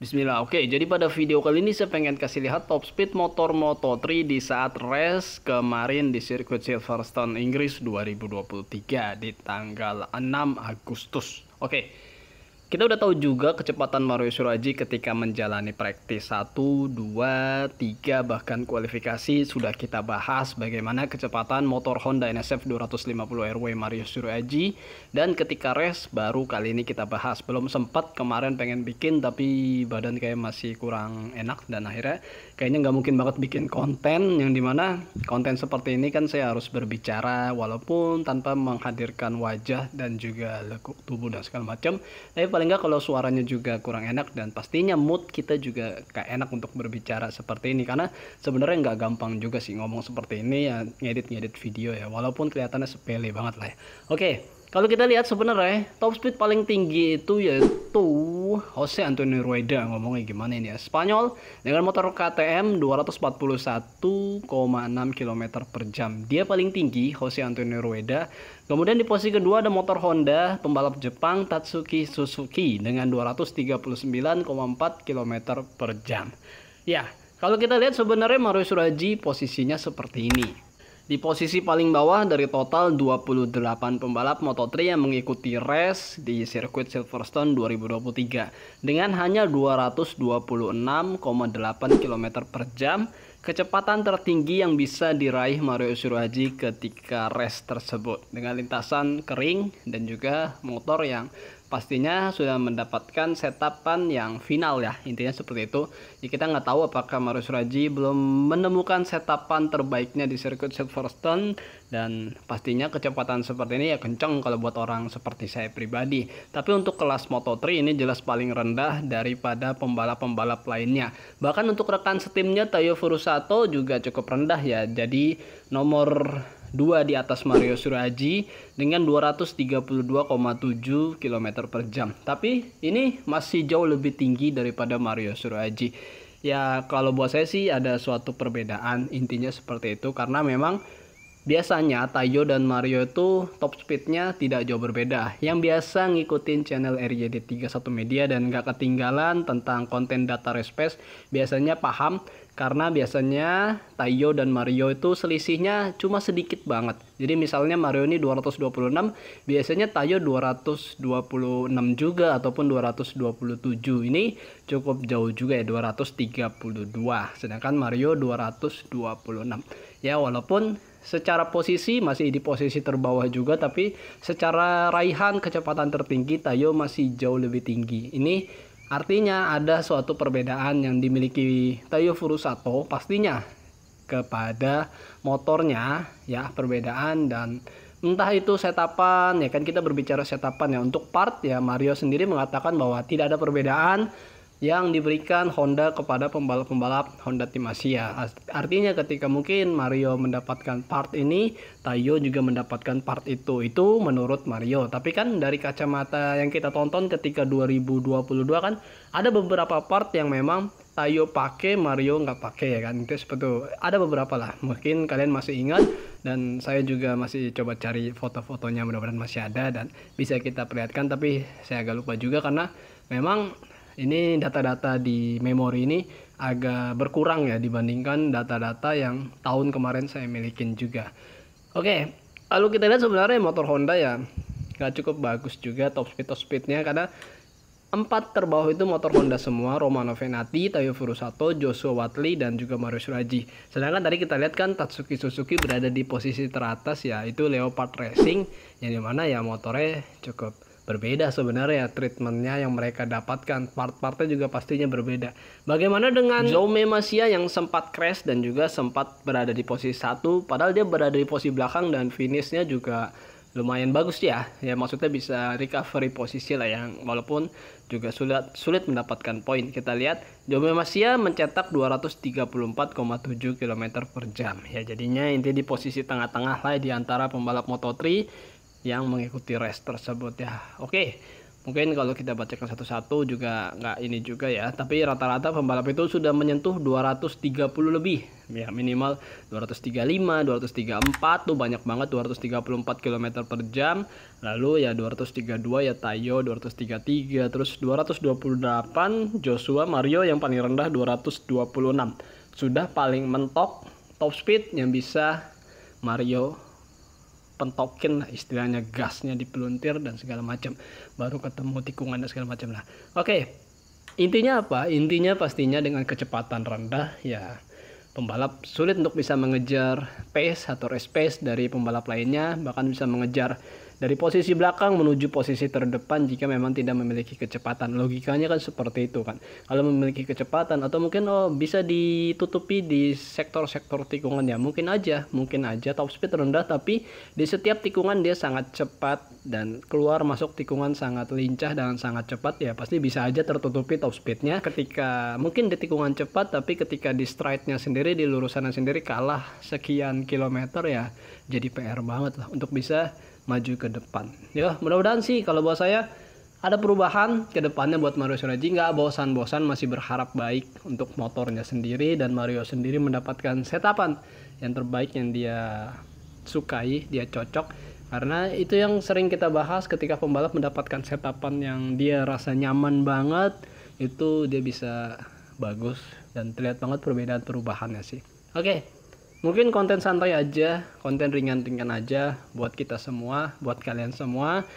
Bismillah. Oke, jadi pada video kali ini saya pengen kasih lihat top speed motor Moto3 di saat race kemarin di sirkuit Silverstone, Inggris 2023 di tanggal 6 Agustus. Oke, kita udah tahu juga kecepatan Mario Surajii ketika menjalani praktis 1, 2, 3, bahkan kualifikasi sudah kita bahas bagaimana kecepatan motor Honda NSF 250 RW Mario Surajii, dan ketika race baru kali ini kita bahas. Belum sempat kemarin pengen bikin tapi badan kayak masih kurang enak dan akhirnya kayaknya nggak mungkin banget bikin konten yang dimana konten seperti ini kan saya harus berbicara walaupun tanpa menghadirkan wajah dan juga lekuk tubuh dan segala macam. Tapi paling nggak kalau suaranya juga kurang enak dan pastinya mood kita juga gak enak untuk berbicara seperti ini, karena sebenarnya nggak gampang juga sih ngomong seperti ini ya, ngedit video ya, walaupun kelihatannya sepele banget lah ya. Oke, kalau kita lihat sebenarnya top speed paling tinggi itu yaitu Jose Antonio Rueda, ngomongnya gimana ini ya, Spanyol dengan motor KTM 241,6 km per jam. Dia paling tinggi Jose Antonio Rueda. Kemudian di posisi kedua ada motor Honda pembalap Jepang Tatsuki Suzuki dengan 239,4 km per jam. Ya, kalau kita lihat sebenarnya Mario Surajii posisinya seperti ini. Di posisi paling bawah dari total 28 pembalap Moto3 yang mengikuti race di sirkuit Silverstone 2023 dengan hanya 226,8 km per jam, kecepatan tertinggi yang bisa diraih Mario Surajii ketika race tersebut dengan lintasan kering dan juga motor yang pastinya sudah mendapatkan setapan yang final ya, intinya seperti itu. Jadi kita nggak tahu apakah Mario Surajii belum menemukan setapan terbaiknya di sirkuit Silverstone, dan pastinya kecepatan seperti ini ya kencang kalau buat orang seperti saya pribadi. Tapi untuk kelas Moto3 ini jelas paling rendah daripada pembalap-pembalap lainnya. Bahkan untuk rekan setimnya Taiyo Furusato juga cukup rendah ya, jadi nomor 2 di atas Mario Surajii dengan 232,7 km per jam. Tapi ini masih jauh lebih tinggi daripada Mario Surajii. Ya kalau buat saya sih ada suatu perbedaan, intinya seperti itu, karena memang biasanya Taiyo dan Mario itu top speednya tidak jauh berbeda. Yang biasa ngikutin channel RYD31 Media dan gak ketinggalan tentang konten data respect biasanya paham, karena biasanya Taiyo dan Mario itu selisihnya cuma sedikit banget. Jadi misalnya Mario ini 226, biasanya Taiyo 226 juga ataupun 227. Ini cukup jauh juga ya, 232. Sedangkan Mario 226. Ya walaupun secara posisi masih di posisi terbawah juga, tapi secara raihan kecepatan tertinggi Taiyo masih jauh lebih tinggi. Ini artinya ada suatu perbedaan yang dimiliki Taiyo Furusato pastinya kepada motornya ya, perbedaan. Dan entah itu setapan ya, kan kita berbicara setapan ya. Untuk part ya Mario sendiri mengatakan bahwa tidak ada perbedaan yang diberikan Honda kepada pembalap-pembalap Honda tim Asia. Artinya ketika mungkin Mario mendapatkan part ini, Taiyo juga mendapatkan part itu. Itu menurut Mario. Tapi kan dari kacamata yang kita tonton ketika 2022 kan ada beberapa part yang memang Taiyo pakai, Mario nggak pakai ya kan. Itu seperti itu. Ada beberapa lah. Mungkin kalian masih ingat, dan saya juga masih coba cari foto-fotonya, mudah-mudahan masih ada dan bisa kita perlihatkan. Tapi saya agak lupa juga karena memang ini data-data di memori ini agak berkurang ya dibandingkan data-data yang tahun kemarin saya milikin juga. Oke, lalu kita lihat sebenarnya motor Honda ya nggak cukup bagus juga top speednya, karena 4 terbawah itu motor Honda semua, Romano Fenati, Taiyo Furusato, Joshua Whatley, dan juga Mario Surajii. Sedangkan tadi kita lihat kan Tatsuki Suzuki berada di posisi teratas ya, itu Leopard Racing, yang dimana ya motornya cukup berbeda sebenarnya treatmentnya yang mereka dapatkan, part-partnya juga pastinya berbeda. Bagaimana dengan Jaume Masia yang sempat crash dan juga sempat berada di posisi 1, padahal dia berada di posisi belakang dan finishnya juga lumayan bagus ya. Ya maksudnya bisa recovery posisi lah yang walaupun juga sulit mendapatkan poin. Kita lihat Jaume Masia mencetak 234,7 km per jam. Ya jadinya inti di posisi tengah-tengah lah di antara pembalap Moto3 yang mengikuti race tersebut ya. Oke, Mungkin kalau kita bacakan satu-satu juga nggak ini juga ya, tapi rata-rata pembalap itu sudah menyentuh 230 lebih. Ya minimal 235, 234 tuh banyak banget, 234 km per jam. Lalu ya 232 ya Tayo, 233, terus 228 Joshua Mario yang paling rendah 226. Sudah paling mentok top speed yang bisa Mario pentokin lah istilahnya, gasnya dipeluntir dan segala macam, baru ketemu tikungan dan segala macam lah. Oke, intinya apa? Intinya pastinya dengan kecepatan rendah ya pembalap sulit untuk bisa mengejar pace atau race pace dari pembalap lainnya, bahkan bisa mengejar dari posisi belakang menuju posisi terdepan jika memang tidak memiliki kecepatan. Logikanya kan seperti itu kan. Kalau memiliki kecepatan atau mungkin bisa ditutupi di sektor-sektor tikungan ya. Mungkin aja top speed rendah tapi di setiap tikungan dia sangat cepat dan keluar masuk tikungan sangat lincah dan sangat cepat ya, pasti bisa aja tertutupi top speednya ketika mungkin di tikungan cepat, tapi ketika di stride-nya sendiri, di lurusannya sendiri kalah sekian kilometer ya, jadi PR banget lah untuk bisa maju ke depan. Ya mudah-mudahan sih kalau buat saya ada perubahan ke depannya buat Mario Shiraji, nggak bosan-bosan, masih berharap baik untuk motornya sendiri dan Mario sendiri mendapatkan setapan yang terbaik yang dia sukai, dia cocok. Karena itu yang sering kita bahas, ketika pembalap mendapatkan setapan yang dia rasa nyaman banget, itu dia bisa bagus dan terlihat banget perbedaan perubahannya sih. Oke. Mungkin konten santai aja, konten ringan-ringan aja buat kita semua, buat kalian semua.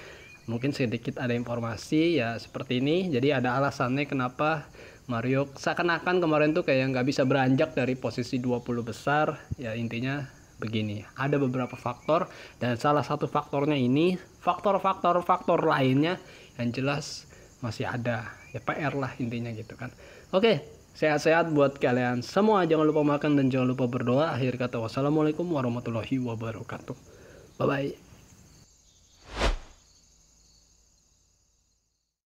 Mungkin sedikit ada informasi ya seperti ini. Jadi ada alasannya kenapa Mario seakan-akan kemarin tuh kayak nggak bisa beranjak dari posisi 20 besar. Ya intinya begini, ada beberapa faktor dan salah satu faktornya ini, faktor lainnya yang jelas masih ada. Ya PR lah intinya gitu kan. Oke. Sehat-sehat buat kalian semua. Jangan lupa makan dan jangan lupa berdoa. Akhir kata wassalamualaikum warahmatullahi wabarakatuh. Bye-bye.